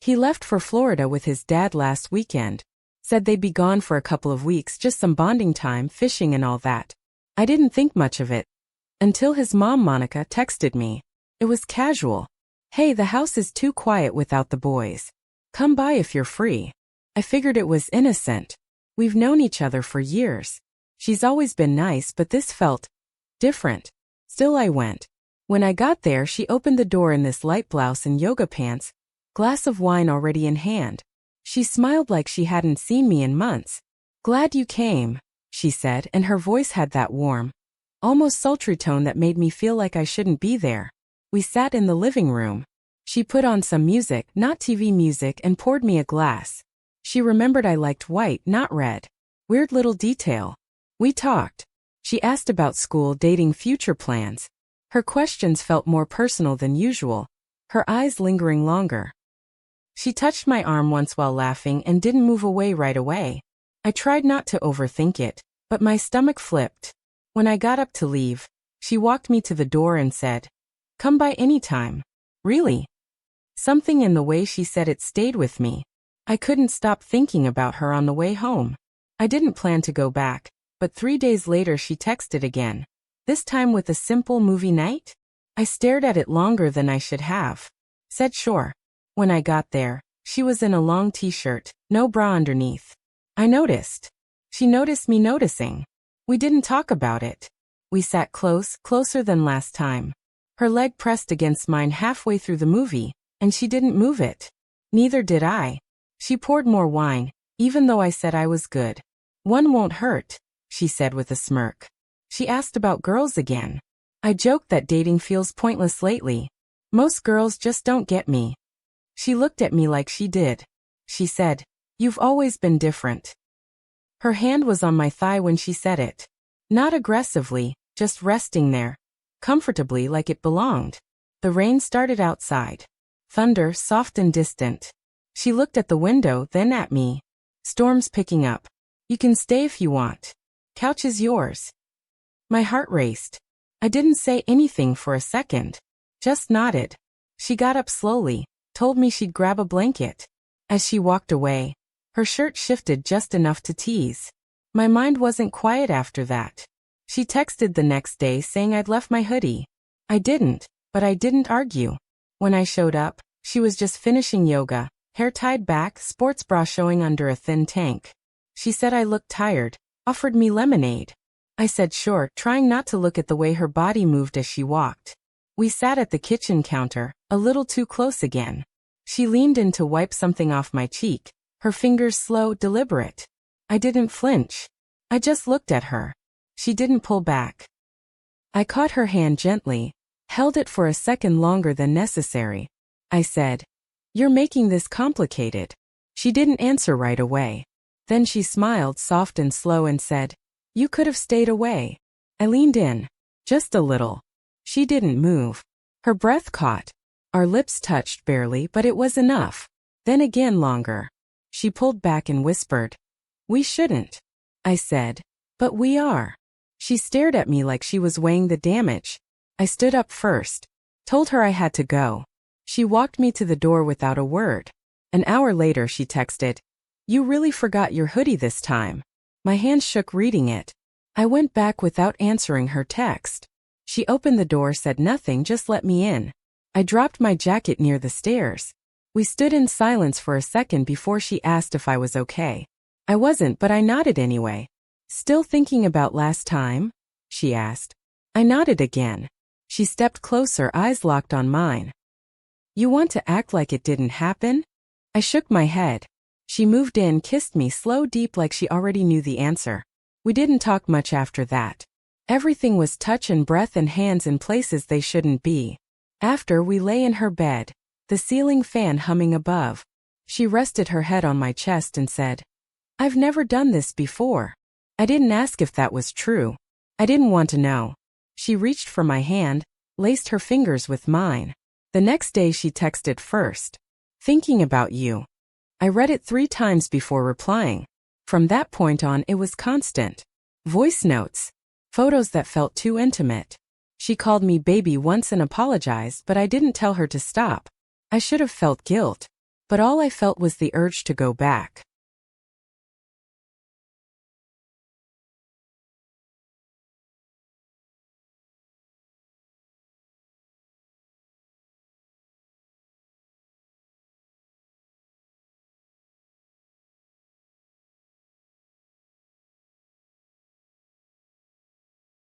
He left for Florida with his dad last weekend. Said they'd be gone for a couple of weeks, just some bonding time, fishing and all that. I didn't think much of it. Until his mom Monica texted me. It was casual. Hey, the house is too quiet without the boys. Come by if you're free. I figured it was innocent. We've known each other for years. She's always been nice, but this felt different. Still I went. When I got there, she opened the door in this light blouse and yoga pants, glass of wine already in hand. She smiled like she hadn't seen me in months. Glad you came, she said, and her voice had that warm, almost sultry tone that made me feel like I shouldn't be there. We sat in the living room. She put on some music, not TV music, and poured me a glass. She remembered I liked white, not red. Weird little detail. We talked. She asked about school, dating, future plans. Her questions felt more personal than usual, her eyes lingering longer. She touched my arm once while laughing and didn't move away right away. I tried not to overthink it, but my stomach flipped. When I got up to leave, she walked me to the door and said, "Come by anytime." Really? Something in the way she said it stayed with me. I couldn't stop thinking about her on the way home. I didn't plan to go back, but 3 days later she texted again. This time with a simple movie night? I stared at it longer than I should have. Said sure. When I got there, she was in a long t-shirt, no bra underneath. I noticed. She noticed me noticing. We didn't talk about it. We sat close, closer than last time. Her leg pressed against mine halfway through the movie, and she didn't move it. Neither did I. She poured more wine, even though I said I was good. "One won't hurt," she said with a smirk. She asked about girls again. I joked that dating feels pointless lately. Most girls just don't get me. She looked at me like she did. She said, "You've always been different." Her hand was on my thigh when she said it. Not aggressively, just resting there, comfortably like it belonged. The rain started outside. Thunder, soft and distant. She looked at the window, then at me. "Storm's picking up. You can stay if you want. Couch is yours." My heart raced. I didn't say anything for a second. Just nodded. She got up slowly, told me she'd grab a blanket. As she walked away, her shirt shifted just enough to tease. My mind wasn't quiet after that. She texted the next day saying I'd left my hoodie. I didn't, but I didn't argue. When I showed up, she was just finishing yoga, hair tied back, sports bra showing under a thin tank. She said I looked tired, offered me lemonade. I said sure, trying not to look at the way her body moved as she walked. We sat at the kitchen counter, a little too close again. She leaned in to wipe something off my cheek, her fingers slow, deliberate. I didn't flinch. I just looked at her. She didn't pull back. I caught her hand gently, held it for a second longer than necessary. I said, "You're making this complicated." She didn't answer right away. Then she smiled soft and slow and said, "You could have stayed away." I leaned in. Just a little. She didn't move. Her breath caught. Our lips touched barely, but it was enough. Then again longer. She pulled back and whispered, "We shouldn't." I said, "But we are." She stared at me like she was weighing the damage. I stood up first. Told her I had to go. She walked me to the door without a word. An hour later she texted, "You really forgot your hoodie this time." My hand shook reading it. I went back without answering her text. She opened the door, said nothing, just let me in. I dropped my jacket near the stairs. We stood in silence for a second before she asked if I was okay. I wasn't, but I nodded anyway. "Still thinking about last time?" she asked. I nodded again. She stepped closer, eyes locked on mine. "You want to act like it didn't happen?" I shook my head. She moved in, kissed me slow, deep, like she already knew the answer. We didn't talk much after that. Everything was touch and breath and hands in places they shouldn't be. After, we lay in her bed, the ceiling fan humming above. She rested her head on my chest and said, "I've never done this before." I didn't ask if that was true. I didn't want to know. She reached for my hand, laced her fingers with mine. The next day she texted first, "Thinking about you." I read it 3 times before replying. From that point on, it was constant. Voice notes. Photos that felt too intimate. She called me baby once and apologized, but I didn't tell her to stop. I should have felt guilt. but all I felt was the urge to go back.